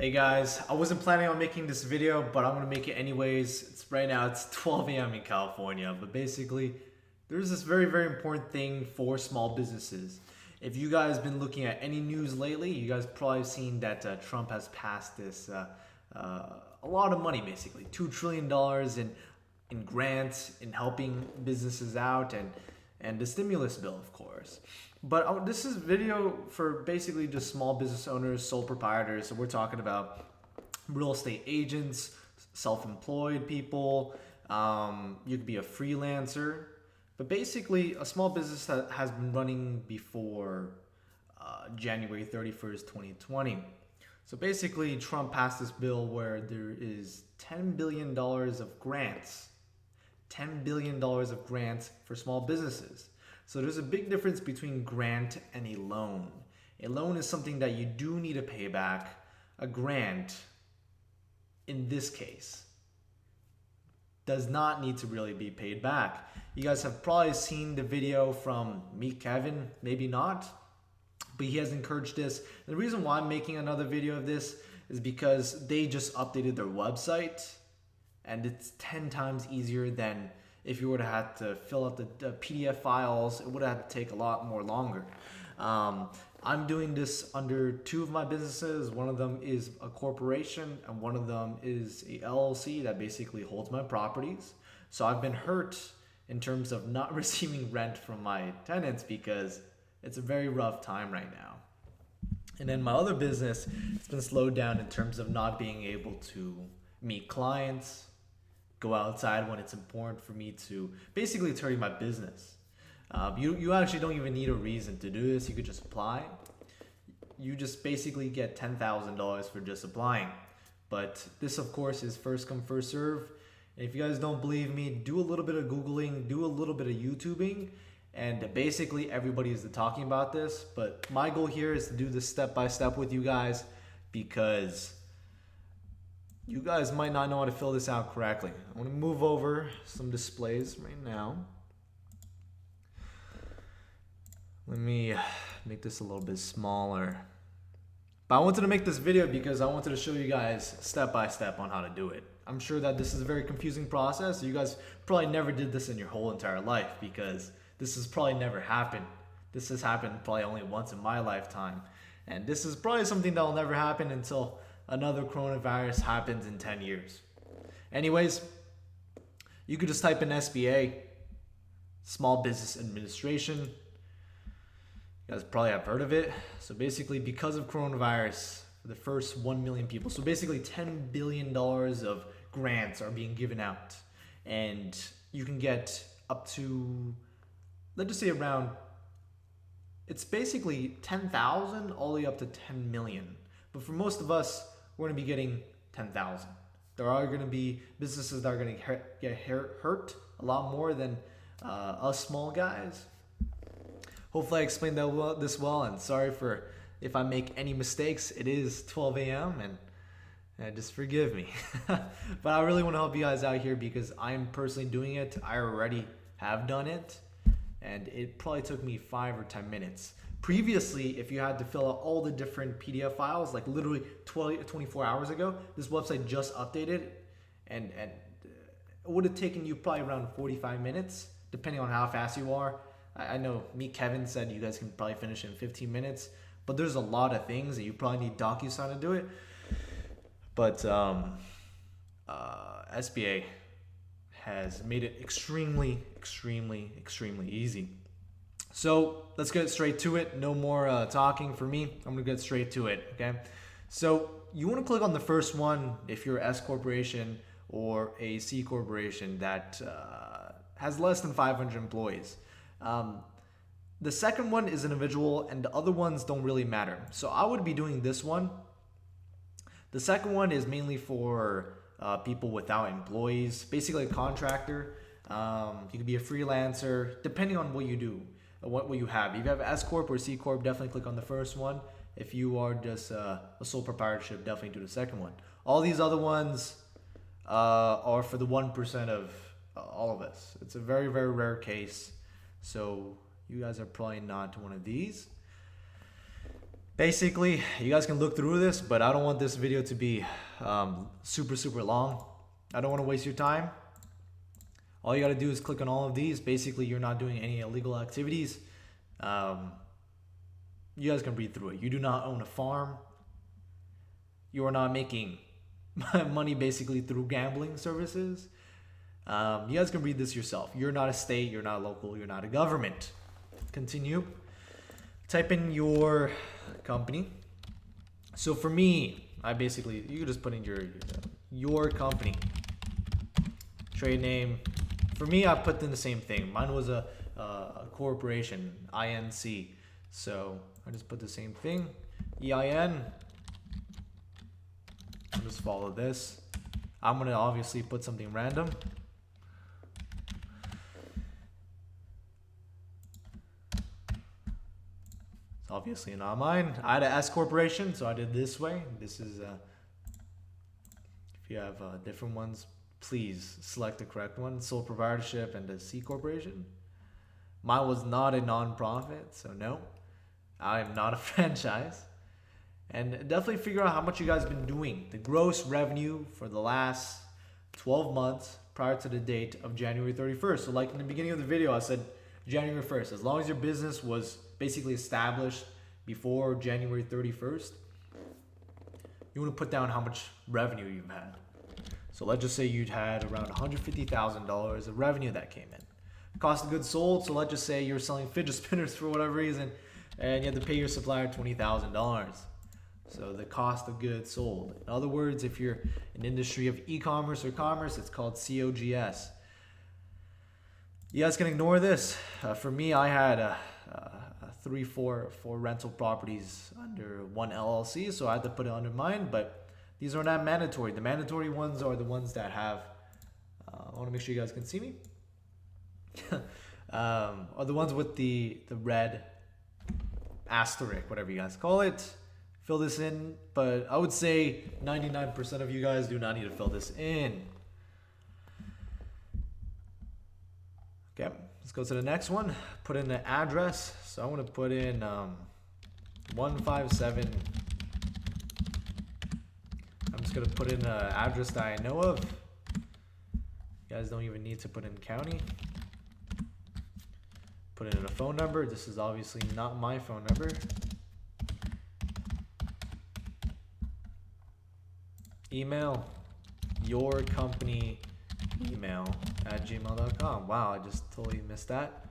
Hey guys, I wasn't planning on making this video, but I'm gonna make it anyways. Right now it's 12 a.m. in California, but basically there's this very important thing for small businesses. If you guys been looking at any news lately, you guys probably seen that Trump has passed this a lot of money, basically $2 trillion in grants, in helping businesses out, and the stimulus bill, of course. But this is a video for basically just small business owners, sole proprietors. So we're talking about real estate agents, self-employed people. You could be a freelancer, but basically a small business that has been running before January 31st, 2020. So basically, Trump passed this bill where there is $10 billion of grants. $10 billion of grants for small businesses. So there's a big difference between grant and a loan. A loan is something that you do need to pay back. A grant, in this case, does not need to really be paid back. You guys have probably seen the video from me, Kevin, maybe not, but he has encouraged this. And the reason why I'm making another video of this is because they just updated their website, and it's 10 times easier than if you were to have to fill out the PDF files. It would have to take a lot more longer. I'm doing this under two of my businesses. One of them is a corporation, and one of them is a LLC that basically holds my properties. So I've been hurt in terms of not receiving rent from my tenants because it's a very rough time right now. And then my other business, it's been slowed down in terms of not being able to meet clients, go outside when it's important for me to basically turn my business. You actually don't even need a reason to do this. You could just apply. You just basically get $10,000 for just applying. But this, of course, is first come, first serve. And if you guys don't believe me, do a little bit of Googling, do a little bit of YouTubing, and basically everybody is talking about this. But my goal here is to do this step by step with you guys because you guys might not know how to fill this out correctly. I want to move over some displays right now. Let me make this a little bit smaller. But I wanted to make this video because I wanted to show you guys step by step on how to do it. I'm sure that this is a very confusing process. You guys probably never did this in your whole entire life because this has probably never happened. This has happened probably only once in my lifetime. And this is probably something that will never happen until another coronavirus happens in 10 years. Anyways, you could just type in SBA, Small Business Administration. You guys probably have heard of it. So basically, because of coronavirus, for the first 1 million people, so basically $10 billion of grants are being given out. And you can get up to, let's just say around, it's basically 10,000 all the way up to 10 million. But for most of us, we're going to be getting 10,000. There are going to be businesses that are going to get hurt a lot more than us small guys. Hopefully I explained this well, and sorry for if I make any mistakes. It is 12 a.m. and just forgive me. But I really want to help you guys out here because I'm personally doing it. I already have done it, and it probably took me 5 or 10 minutes. Previously, if you had to fill out all the different PDF files, like literally 24 hours ago, this website just updated, and it would have taken you probably around 45 minutes, depending on how fast you are. I know me, Kevin, said you guys can probably finish in 15 minutes, but there's a lot of things that you probably need DocuSign to do it. But SBA has made it extremely easy. So let's get straight to it. No more talking for me. I'm gonna get straight to it. Okay. So you want to click on the first one if you're an S corporation or a C corporation that has less than 500 employees. The second one is individual, and the other ones don't really matter. So I would be doing this one. The second one is mainly for people without employees, basically a contractor. You could be a freelancer, depending on what you do. What you have. If you have S Corp or C Corp, definitely click on the first one. If you are just a sole proprietorship, definitely do the second one. All these other ones are for the 1% of all of us. It's a very rare case. So you guys are probably not one of these. Basically, you guys can look through this, but I don't want this video to be super long. I don't want to waste your time. All you got to do is click on all of these. Basically, you're not doing any illegal activities. You guys can read through it. You do not own a farm. You are not making money basically through gambling services. You guys can read this yourself. You're not a state, you're not local, you're not a government. Continue. Type in your company. So for me, you can just put in your company. Trade name. For me, I put in the same thing. Mine was a corporation, INC. So I just put the same thing. EIN. I'll just follow this. I'm gonna obviously put something random. It's obviously not mine. I had an S corporation, so I did this way. This is if you have different ones, please select the correct one. Sole proprietorship and a C corporation. Mine was not a non-profit, so no, I am not a franchise. And definitely figure out how much you guys have been doing. The gross revenue for the last 12 months prior to the date of January 31st. So like in the beginning of the video, I said January 1st. As long as your business was basically established before January 31st, you want to put down how much revenue you've had. So let's just say you'd had around $150,000 of revenue that came in. Cost of goods sold. So let's just say you're selling fidget spinners for whatever reason, and you had to pay your supplier $20,000. So the cost of goods sold. In other words, if you're an industry of e-commerce or commerce, it's called COGS. You guys can ignore this. For me, I had four rental properties under one LLC, so I had to put it under mine, but these are not mandatory. The mandatory ones are the ones that have, I want to make sure you guys can see me, are the ones with the red asterisk, whatever you guys call it. Fill this in, but I would say 99% of you guys do not need to fill this in. Okay, let's go to the next one. Put in the address. So I want to put in 157. I'm just going to put in an address that I know of. You guys don't even need to put in county. Put in a phone number. This is obviously not my phone number. Email, your company email at gmail.com. Wow, I just totally missed that.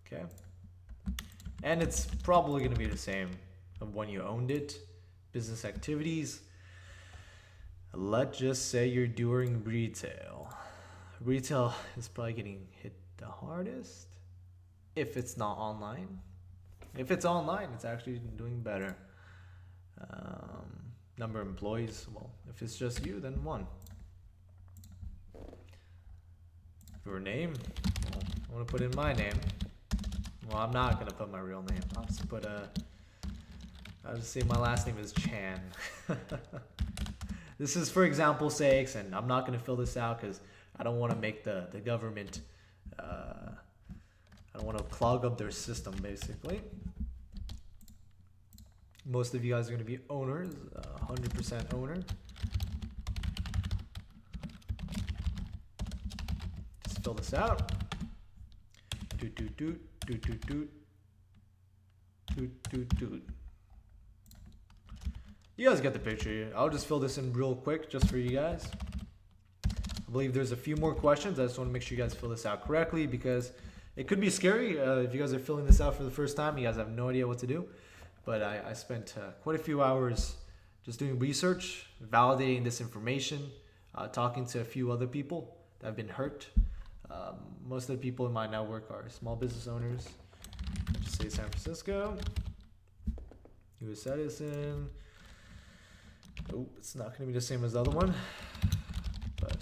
Okay. And it's probably going to be the same of when you owned it. Business activities. Let's just say you're doing retail. Retail is probably getting hit the hardest if it's not online. If it's online, it's actually doing better. Number of employees, well, if it's just you, then 1. Your name, well, I want to put in my name. Well, I'm not going to put my real name. I'll just say my last name is Chan. This is for example's sakes, and I'm not going to fill this out because I don't want to make the government, I don't want to clog up their system, basically. Most of you guys are going to be owners, 100% owner. Just fill this out. You guys get the picture. I'll just fill this in real quick just for you guys. I believe there's a few more questions. I just want to make sure you guys fill this out correctly because it could be scary. If you guys are filling this out for the first time, you guys have no idea what to do. But I spent quite a few hours just doing research, validating this information, talking to a few other people that have been hurt. Most of the people in my network are small business owners. I'll just say San Francisco, U.S. citizen. Oh, it's not going to be the same as the other one. But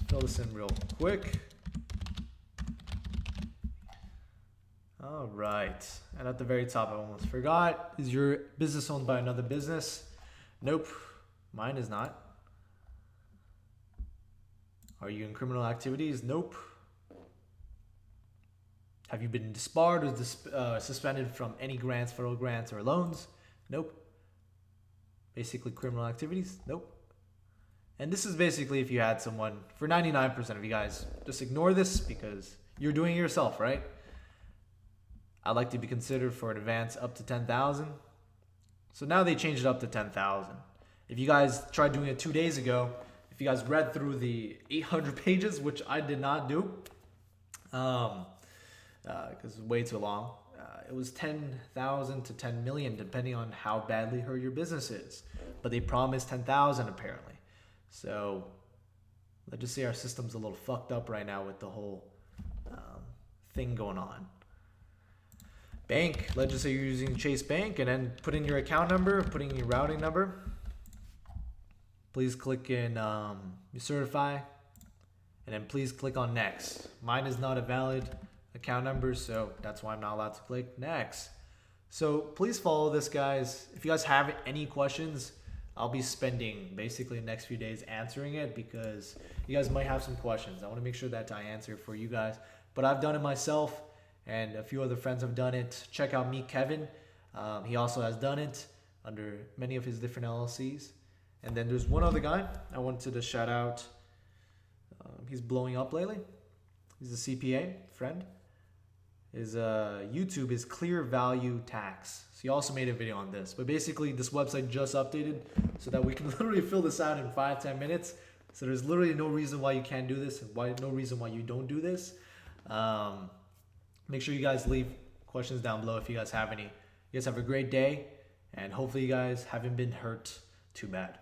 fill this in real quick. All right, and at the very top, I almost forgot, is your business owned by another business? Nope, mine is not. Are you in criminal activities? Nope. Have you been disbarred or suspended from any grants, federal grants, or loans? Nope. Basically criminal activities? Nope. And this is basically if you had someone, for 99% of you guys, just ignore this because you're doing it yourself, right? I'd like to be considered for an advance up to 10,000. So now they changed it up to 10,000. If you guys tried doing it 2 days ago, if you guys read through the 800 pages, which I did not do, because it's way too long, it was 10,000 to 10 million, depending on how badly hurt your business is. But they promised 10,000 apparently. So let's just say our system's a little fucked up right now with the whole thing going on. Bank, let's just say you're using Chase Bank, and then put in your account number, put in your routing number. Please click in you certify, and then please click on next. Mine is not a valid account number, so that's why I'm not allowed to click next. So please follow this, guys. If you guys have any questions, I'll be spending basically the next few days answering it because you guys might have some questions. I want to make sure that I answer for you guys. But I've done it myself, and a few other friends have done it. Check out Meet Kevin. He also has done it under many of his different LLCs. And then there's one other guy I wanted to shout out. He's blowing up lately. He's a CPA friend. His YouTube is Clear Value Tax. So he also made a video on this. But basically, this website just updated so that we can literally fill this out in 5-10 minutes. So there's literally no reason why you can't do this and no reason why you don't do this. Make sure you guys leave questions down below if you guys have any. You guys have a great day, and hopefully you guys haven't been hurt too bad.